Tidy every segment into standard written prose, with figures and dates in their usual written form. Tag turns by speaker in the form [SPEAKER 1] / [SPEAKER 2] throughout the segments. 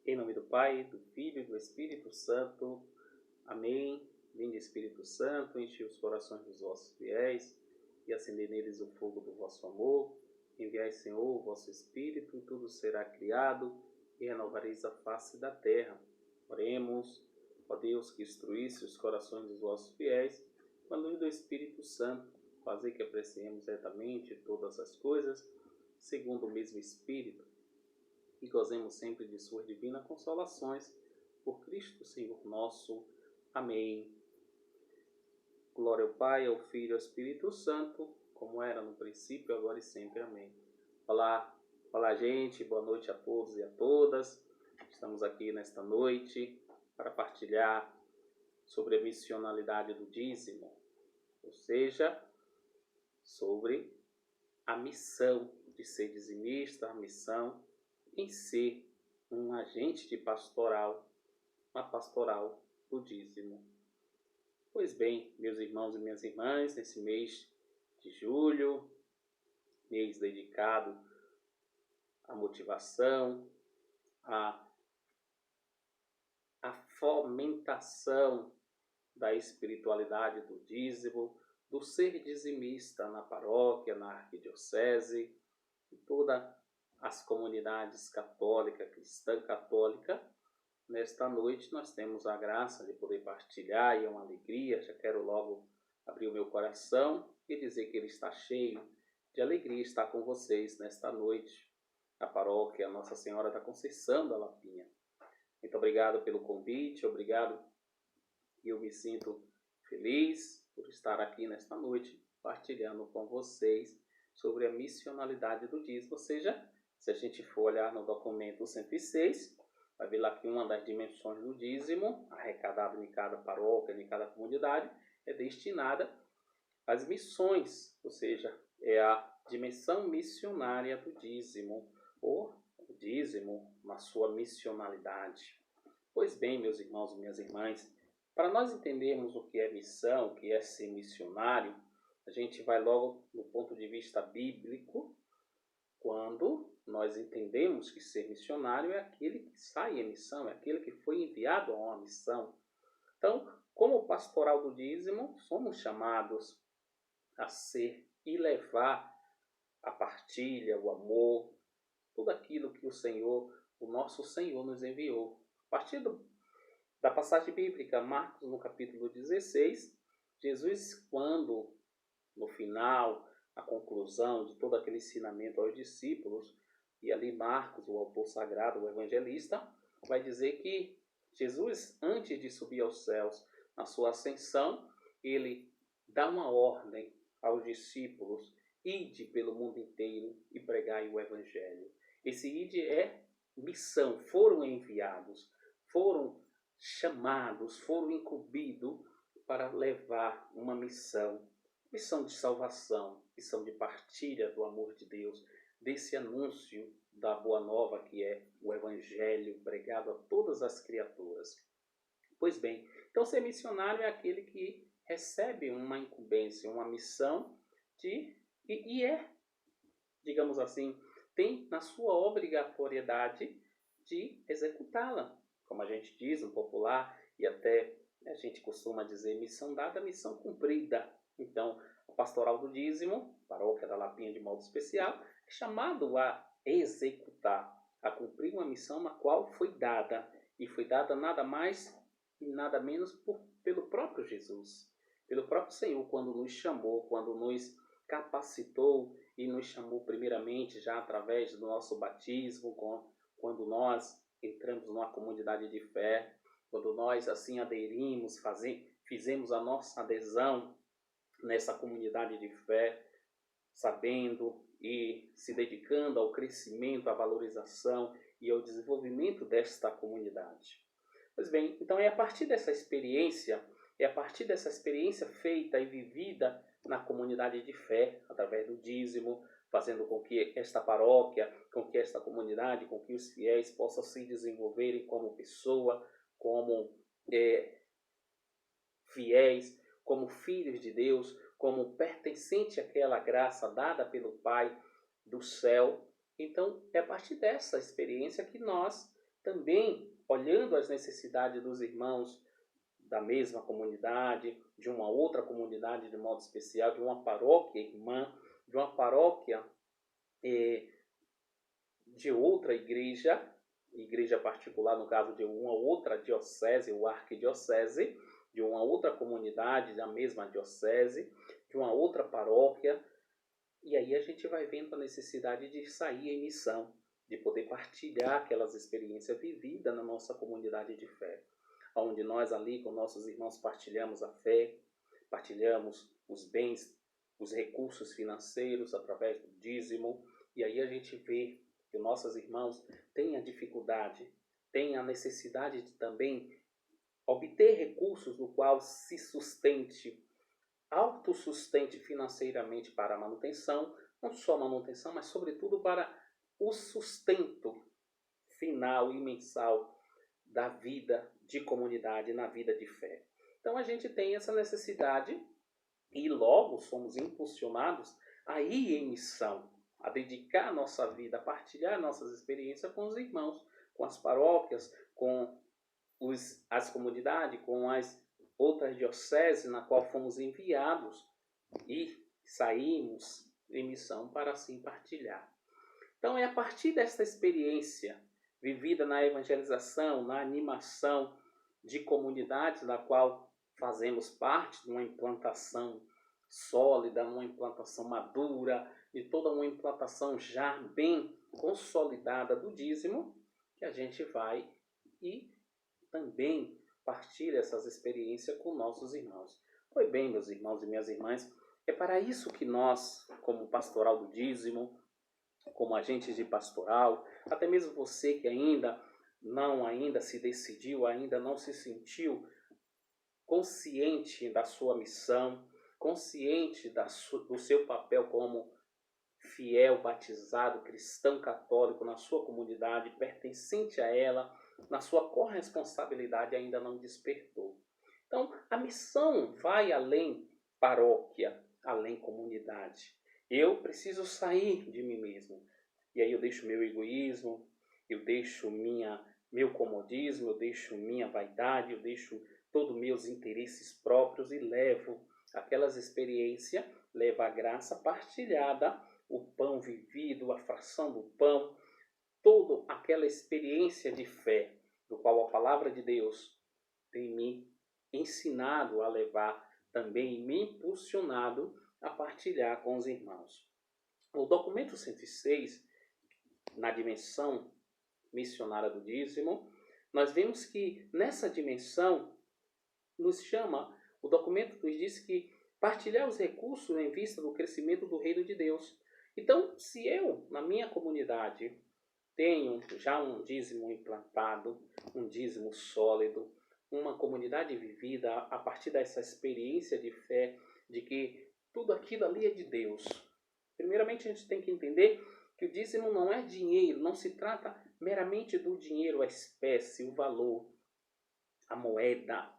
[SPEAKER 1] Em nome do Pai, do Filho e do Espírito Santo. Amém. Vinde, Espírito Santo, enche os corações dos vossos fiéis e acendei neles o fogo do vosso amor. Enviai, Senhor, o vosso Espírito, e tudo será criado, e renovareis a face da terra. Oremos, ó Deus, que instruísse os corações dos vossos fiéis, com a luz do Espírito Santo, fazer que apreciemos retamente todas as coisas, segundo o mesmo Espírito, e gozemos sempre de suas divinas consolações, por Cristo Senhor nosso. Amém. Glória ao Pai, ao Filho e ao Espírito Santo, como era no princípio, agora e sempre. Amém. Olá, gente, boa noite a todos e a todas. Estamos aqui nesta noite para partilhar sobre a missionalidade do dízimo, ou seja, sobre a missão de ser dizimista, a missão em ser um agente de pastoral, uma pastoral do dízimo. Pois bem, meus irmãos e minhas irmãs, nesse mês de julho, mês dedicado à motivação, à fomentação da espiritualidade do dízimo, do ser dizimista na paróquia, na arquidiocese, em todas as comunidades católica, cristã católica. Nesta noite nós temos a graça de poder partilhar e é uma alegria. Já quero logo abrir o meu coração e dizer que ele está cheio de alegria estar com vocês nesta noite, na paróquia Nossa Senhora da Conceição da Lapinha. Muito obrigado pelo convite, obrigado, e eu me sinto feliz por estar aqui nesta noite partilhando com vocês sobre a missionalidade do dízimo. Ou seja, se a gente for olhar no documento 106, vai ver lá que uma das dimensões do dízimo, arrecadado em cada paróquia, em cada comunidade, é destinada às missões, ou seja, é a dimensão missionária do dízimo, ou o dízimo na sua missionalidade. Pois bem, meus irmãos e minhas irmãs, para nós entendermos o que é missão, o que é ser missionário, a gente vai logo no ponto de vista bíblico, quando nós entendemos que ser missionário é aquele que sai em missão, é aquele que foi enviado a uma missão. Então, como pastoral do dízimo, somos chamados a ser e levar a partilha, o amor, tudo aquilo que o Senhor, o nosso Senhor, nos enviou. A partir da passagem bíblica, Marcos, no capítulo 16, Jesus, quando, no final, a conclusão de todo aquele ensinamento aos discípulos, e ali Marcos, o autor sagrado, o evangelista, vai dizer que Jesus, antes de subir aos céus, na sua ascensão, ele dá uma ordem aos discípulos: ide pelo mundo inteiro e pregai o evangelho. Esse ide é missão, foram enviados, foram chamados, foram incumbidos para levar uma missão de salvação, missão de partilha do amor de Deus, desse anúncio da boa nova que é o evangelho pregado a todas as criaturas. Pois bem, então ser missionário é aquele que recebe uma incumbência, uma missão e é, digamos assim, tem na sua obrigatoriedade de executá-la. Como a gente diz no popular, e até a gente costuma dizer, missão dada, missão cumprida. Então, a pastoral do dízimo, paróquia da Lapinha de modo especial, é chamado a executar, a cumprir uma missão na qual foi dada. E foi dada nada mais e nada menos pelo próprio Jesus, pelo próprio Senhor, quando nos chamou, quando nos capacitou e nos chamou primeiramente já através do nosso batismo, quando nós entramos numa comunidade de fé, quando nós assim aderimos, fizemos a nossa adesão nessa comunidade de fé, sabendo e se dedicando ao crescimento, à valorização e ao desenvolvimento desta comunidade. Pois bem, então é a partir dessa experiência, feita e vivida na comunidade de fé, através do dízimo, fazendo com que esta paróquia, com que esta comunidade, com que os fiéis possam se desenvolverem como pessoa, como fiéis, como filhos de Deus, como pertencente àquela graça dada pelo Pai do céu. Então, é a partir dessa experiência que nós também olhando as necessidades dos irmãos da mesma comunidade, de uma outra comunidade de modo especial, de uma paróquia irmã, de uma paróquia de outra igreja particular, no caso de uma outra diocese, ou arquidiocese, de uma outra comunidade da mesma diocese, de uma outra paróquia. E aí a gente vai vendo a necessidade de sair em missão, de poder partilhar aquelas experiências vividas na nossa comunidade de fé, onde nós ali com nossos irmãos partilhamos a fé, partilhamos os bens, os recursos financeiros através do dízimo, e aí a gente vê que nossos irmãos têm a dificuldade, têm a necessidade de também obter recursos no qual se sustente, autossustente financeiramente para a manutenção, não só manutenção, mas sobretudo para o sustento final e mensal da vida de comunidade, na vida de fé. Então a gente tem essa necessidade e logo somos impulsionados a ir em missão, a dedicar nossa vida, a partilhar nossas experiências com os irmãos, com as paróquias, com as comunidades, com as outras dioceses na qual fomos enviados e saímos em missão para assim partilhar. Então é a partir desta experiência vivida na evangelização, na animação de comunidades da qual fazemos parte de uma implantação sólida, uma implantação madura, de toda uma implantação já bem consolidada do dízimo, que a gente vai e também partilha essas experiências com nossos irmãos. Pois bem, meus irmãos e minhas irmãs, é para isso que nós, como pastoral do dízimo, como agentes de pastoral, até mesmo você que ainda se decidiu, ainda não se sentiu consciente da sua missão, consciente do seu papel como fiel, batizado, cristão católico na sua comunidade, pertencente a ela, na sua corresponsabilidade ainda não despertou. Então, a missão vai além paróquia, além comunidade. Eu preciso sair de mim mesmo. E aí eu deixo meu egoísmo, eu deixo meu comodismo, eu deixo minha vaidade, eu deixo todos meus interesses próprios e levo aquelas experiências, levo a graça partilhada, o pão vivido, a fração do pão, toda aquela experiência de fé, do qual a palavra de Deus tem me ensinado a levar, também me impulsionado a partilhar com os irmãos. O documento 106, na dimensão missionária do dízimo, nós vemos que nessa dimensão nos chama, o documento nos diz que partilhar os recursos em vista do crescimento do reino de Deus. Então, se eu, na minha comunidade, tenho já um dízimo implantado, um dízimo sólido, uma comunidade vivida a partir dessa experiência de fé, de que tudo aquilo ali é de Deus. Primeiramente, a gente tem que entender que o dízimo não é dinheiro, não se trata meramente do dinheiro, a espécie, o valor, a moeda,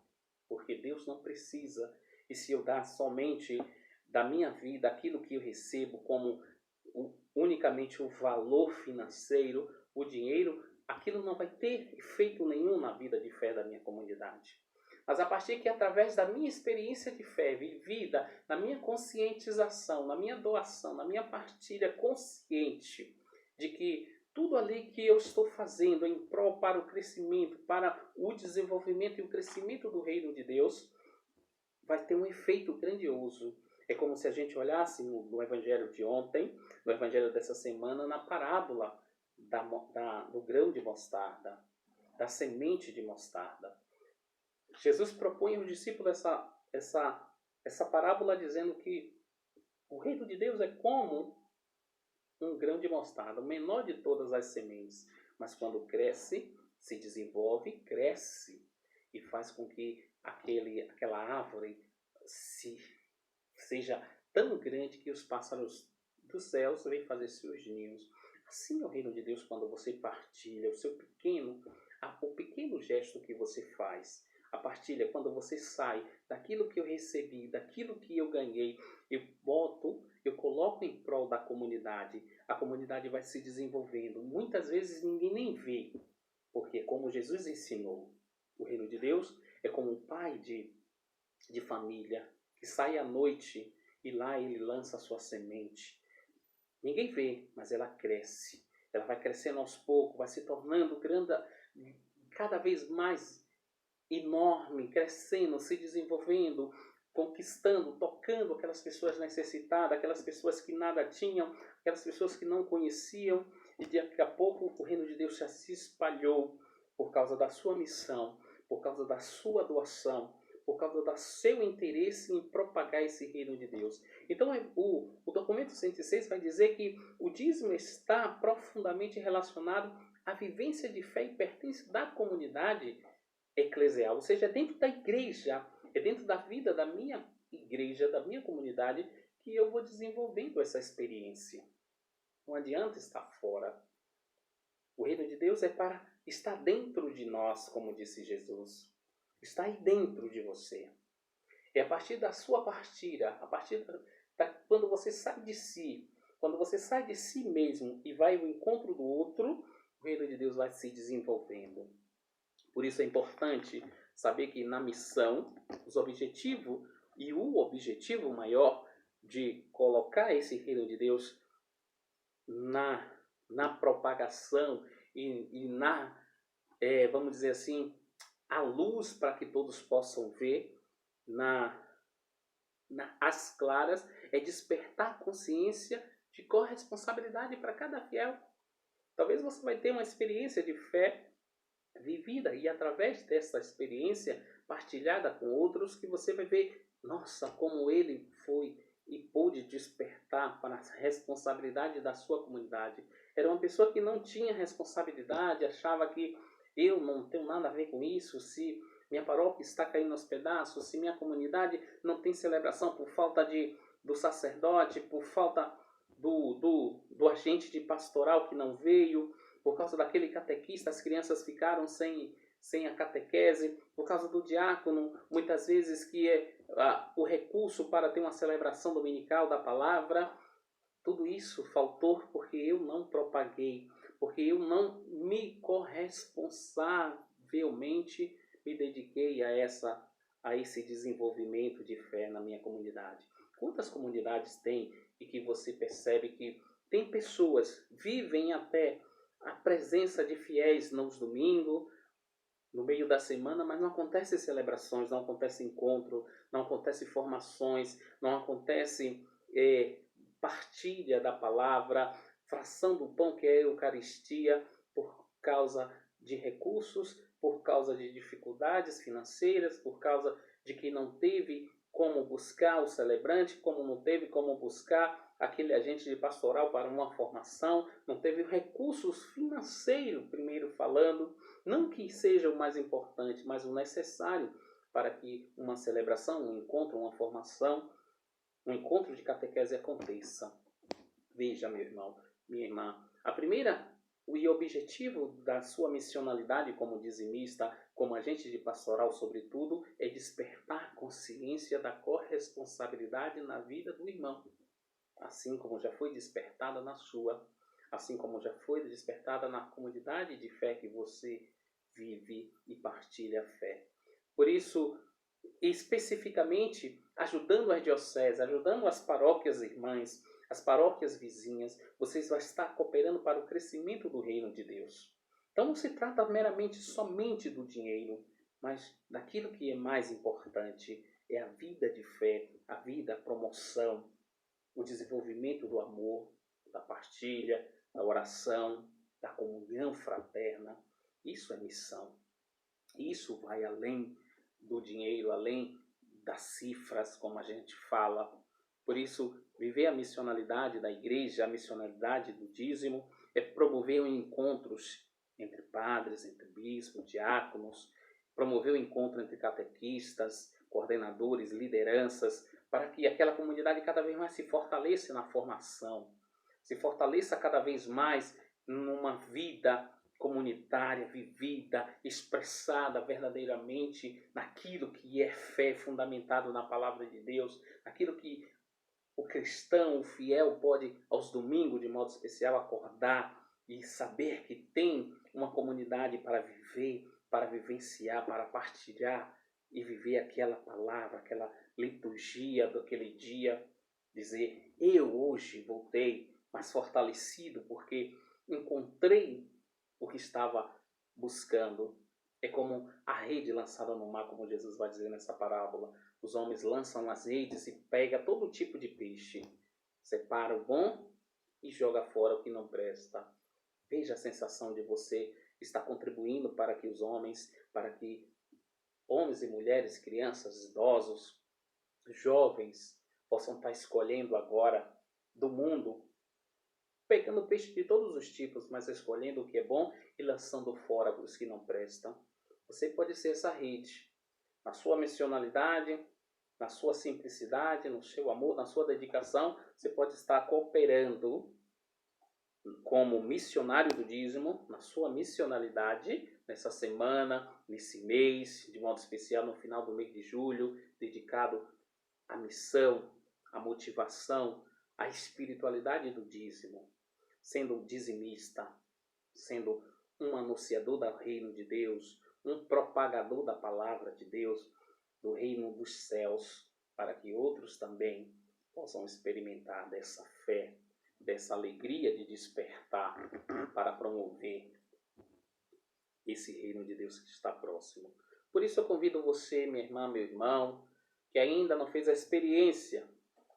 [SPEAKER 1] porque Deus não precisa. E se eu dar somente da minha vida aquilo que eu recebo como unicamente o valor financeiro, o dinheiro, aquilo não vai ter efeito nenhum na vida de fé da minha comunidade. Mas a partir que através da minha experiência de fé vivida, na minha conscientização, na minha doação, na minha partilha consciente de que tudo ali que eu estou fazendo em prol para o crescimento, para o desenvolvimento e o crescimento do reino de Deus, vai ter um efeito grandioso. É como se a gente olhasse no evangelho de ontem, no evangelho dessa semana, na parábola do grão de mostarda, da semente de mostarda. Jesus propõe aos discípulos essa parábola dizendo que o reino de Deus é como um grão de mostarda, o menor de todas as sementes, mas quando cresce, se desenvolve, cresce e faz com que aquela árvore seja tão grande que os pássaros dos céus vêm fazer seus ninhos. Assim é o reino de Deus quando você partilha o pequeno gesto que você faz. A partilha quando você sai daquilo que eu recebi, daquilo que eu ganhei, eu coloco em prol da comunidade. A comunidade vai se desenvolvendo. Muitas vezes ninguém nem vê, Porque como Jesus ensinou, o reino de Deus é como um pai de família que sai à noite e lá ele lança a sua semente. Ninguém vê, mas ela cresce. Ela vai crescendo aos poucos, vai se tornando grande, cada vez mais enorme, crescendo, se desenvolvendo, conquistando, tocando aquelas pessoas necessitadas, aquelas pessoas que nada tinham, aquelas pessoas que não conheciam, e daqui a pouco o reino de Deus já se espalhou por causa da sua missão, por causa da sua doação, por causa do seu interesse em propagar esse reino de Deus. Então o documento 106 vai dizer que o dízimo está profundamente relacionado à vivência de fé e pertence da comunidade eclesial, ou seja, é dentro da igreja, é dentro da vida da minha igreja, da minha comunidade, que eu vou desenvolvendo essa experiência. Não adianta estar fora. O reino de Deus é para estar dentro de nós, como disse Jesus. Está aí dentro de você. É a partir da sua partida, a partir quando você sai de si, quando você sai de si mesmo e vai ao encontro do outro, o reino de Deus vai se desenvolvendo. Por isso é importante saber que na missão, o objetivo maior de colocar esse reino de Deus na propagação e vamos dizer assim, a luz para que todos possam ver, as claras, é despertar a consciência de corresponsabilidade para cada fiel. Talvez você vai ter uma experiência de fé vivida e através dessa experiência partilhada com outros que você vai ver, nossa, como ele foi e pôde despertar para a responsabilidade da sua comunidade. Era uma pessoa que não tinha responsabilidade, achava que eu não tenho nada a ver com isso, se minha paróquia está caindo aos pedaços, se minha comunidade não tem celebração por falta do sacerdote, por falta do agente de pastoral que não veio, por causa daquele catequista, as crianças ficaram sem a catequese, por causa do diácono, muitas vezes que é o recurso para ter uma celebração dominical da palavra. Tudo isso faltou porque eu não propaguei, porque eu não me corresponsavelmente me dediquei a esse desenvolvimento de fé na minha comunidade. Quantas comunidades tem e que você percebe que tem pessoas, vivem até a presença de fiéis nos domingos, no meio da semana, mas não acontecem celebrações, não acontece encontro, não acontece formações, não acontece partilha da palavra, fração do pão que é a Eucaristia, por causa de recursos, por causa de dificuldades financeiras, por causa de que não teve como buscar o celebrante, como não teve como buscar aquele agente de pastoral para uma formação, não teve recursos financeiros, primeiro falando, não que seja o mais importante, mas o necessário para que uma celebração, um encontro, uma formação, um encontro de catequese aconteça. Veja, meu irmão, minha irmã, o objetivo da sua missionalidade como dizimista, como agente de pastoral, sobretudo, é despertar a consciência da corresponsabilidade na vida do irmão, assim como já foi despertada na sua, assim como já foi despertada na comunidade de fé que você vive e partilha a fé. Por isso, especificamente, ajudando as dioceses, ajudando as paróquias irmãs, as paróquias vizinhas, vocês vão estar cooperando para o crescimento do reino de Deus. Então não se trata meramente somente do dinheiro, mas daquilo que é mais importante, é a vida de fé, a vida, a promoção, o desenvolvimento do amor, da partilha, da oração, da comunhão fraterna. Isso é missão. Isso vai além do dinheiro, além das cifras, como a gente fala. Por isso, viver a missionalidade da igreja, a missionalidade do dízimo, é promover encontros entre padres, entre bispos, diáconos, promover o encontro entre catequistas, coordenadores, lideranças, para que aquela comunidade cada vez mais se fortaleça na formação, se fortaleça cada vez mais numa vida comunitária, vivida, expressada verdadeiramente naquilo que é fé, fundamentado na palavra de Deus, naquilo que o cristão, o fiel, pode aos domingos, de modo especial, acordar e saber que tem uma comunidade para viver, para vivenciar, para partilhar e viver aquela palavra, aquela liturgia daquele dia. Dizer, eu hoje voltei mais fortalecido porque encontrei o que estava buscando. É como a rede lançada no mar, como Jesus vai dizer nessa parábola. Os homens lançam as redes e pegam todo tipo de peixe. Separa o bom e joga fora o que não presta. Veja a sensação de você estar contribuindo para que os homens, para que homens e mulheres, crianças, idosos, jovens, possam estar escolhendo agora do mundo, pegando peixe de todos os tipos, mas escolhendo o que é bom e lançando fora os que não prestam. Você pode ser essa rede, na sua missionalidade, na sua simplicidade, no seu amor, na sua dedicação. Você pode estar cooperando como missionário do dízimo, na sua missionalidade, nessa semana, nesse mês, de modo especial no final do mês de julho, dedicado à missão, à motivação, à espiritualidade do dízimo, sendo um dizimista, sendo um anunciador do reino de Deus, um propagador da palavra de Deus, do reino dos céus, para que outros também possam experimentar dessa fé, dessa alegria de despertar para promover esse reino de Deus que está próximo. Por isso eu convido você, minha irmã, meu irmão, que ainda não fez a experiência,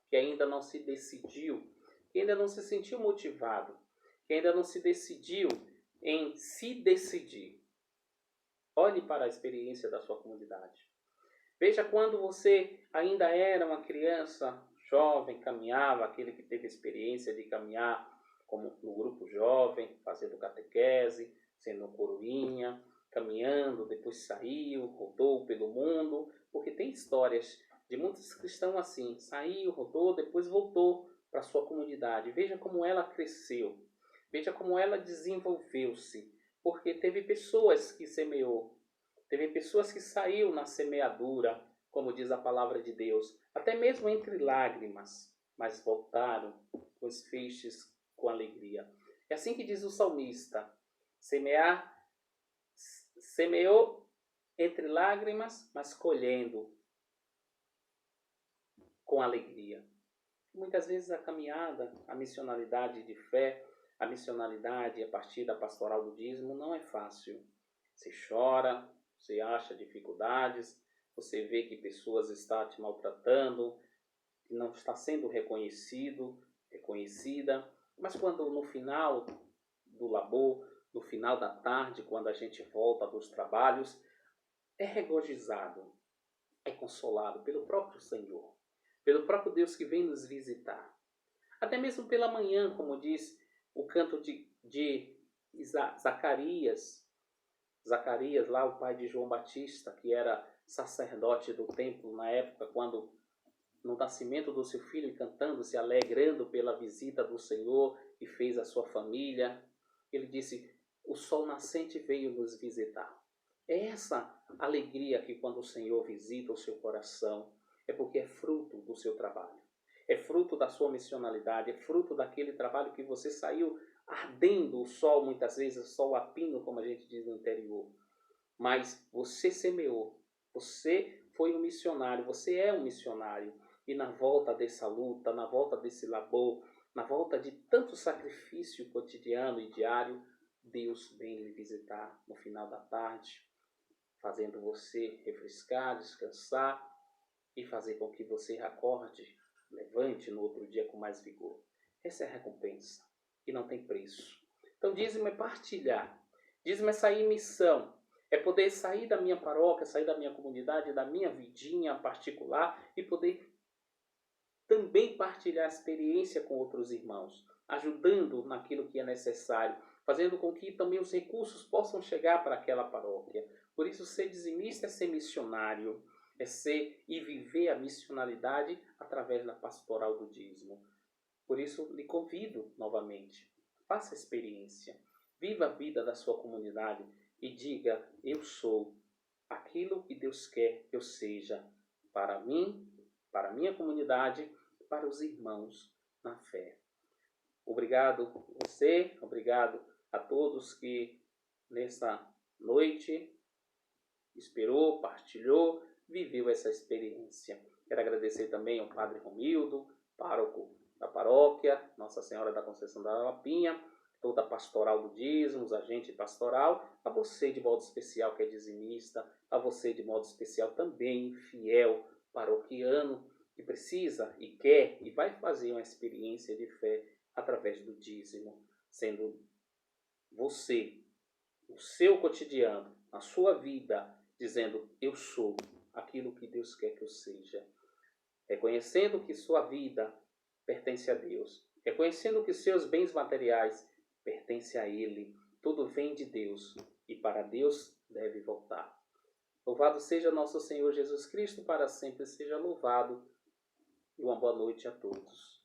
[SPEAKER 1] que ainda não se decidiu, que ainda não se sentiu motivado, que ainda não se decidiu em se decidir. Olhe para a experiência da sua comunidade. Veja quando você ainda era uma criança, jovem, caminhava, aquele que teve experiência de caminhar como no grupo jovem, fazendo catequese, sendo coroinha, caminhando, depois saiu, rodou pelo mundo, porque tem histórias de muitos cristãos assim, saiu, rodou, depois voltou para sua comunidade. Veja como ela cresceu, veja como ela desenvolveu-se, porque teve pessoas que semeou, teve pessoas que saiu na semeadura, como diz a palavra de Deus, até mesmo entre lágrimas, mas voltaram com os feixes com alegria. É assim que diz o salmista: semeou entre lágrimas, mas colhendo com alegria. Muitas vezes a caminhada, a missionalidade de fé, a missionalidade a partir da pastoral do dízimo não é fácil. Você chora, você acha dificuldades, você vê que pessoas estão te maltratando, que não está sendo reconhecido, reconhecida, mas quando no final do labor, no final da tarde, quando a gente volta dos trabalhos, é regozijado, é consolado pelo próprio Senhor, pelo próprio Deus que vem nos visitar. Até mesmo pela manhã, como diz o canto de Zacarias. Zacarias, lá o pai de João Batista, que era sacerdote do templo na época, quando no nascimento do seu filho, cantando, se alegrando pela visita do Senhor e fez a sua família, ele disse: o sol nascente veio nos visitar. É essa alegria que quando o Senhor visita o seu coração, é porque é fruto do seu trabalho, é fruto da sua missionalidade, é fruto daquele trabalho que você saiu ardendo o sol, muitas vezes o sol a pino, como a gente diz no interior. Mas você semeou, você foi um missionário, você é um missionário. E na volta dessa luta, na volta desse labor, na volta de tanto sacrifício cotidiano e diário, Deus vem lhe visitar no final da tarde, fazendo você refrescar, descansar e fazer com que você acorde, levante no outro dia com mais vigor. Essa é a recompensa, que não tem preço. Então dízimo é partilhar, dízimo é sair em missão, é poder sair da minha paróquia, sair da minha comunidade, da minha vidinha particular e poder também partilhar a experiência com outros irmãos, ajudando naquilo que é necessário, fazendo com que também os recursos possam chegar para aquela paróquia. Por isso, ser dizimista é ser missionário, é ser e viver a missionalidade através da pastoral do dízimo. Por isso, lhe convido novamente, faça a experiência, viva a vida da sua comunidade e diga: eu sou aquilo que Deus quer que eu seja para mim, para a minha comunidade, para os irmãos na fé. Obrigado você, obrigado a todos que nessa noite, esperou, partilhou, viveu essa experiência. Quero agradecer também ao Padre Romildo, pároco da paróquia Nossa Senhora da Conceição da Lapinha, toda a pastoral do dízimo, os agentes pastoral, a você de modo especial que é dizimista, a você de modo especial também fiel, paroquiano, que precisa e quer e vai fazer uma experiência de fé através do dízimo, sendo você, o seu cotidiano, a sua vida, dizendo: eu sou aquilo que Deus quer que eu seja. Reconhecendo que sua vida pertence a Deus. Reconhecendo que seus bens materiais pertencem a Ele. Tudo vem de Deus e para Deus deve voltar. Louvado seja nosso Senhor Jesus Cristo, para sempre seja louvado. E uma boa noite a todos.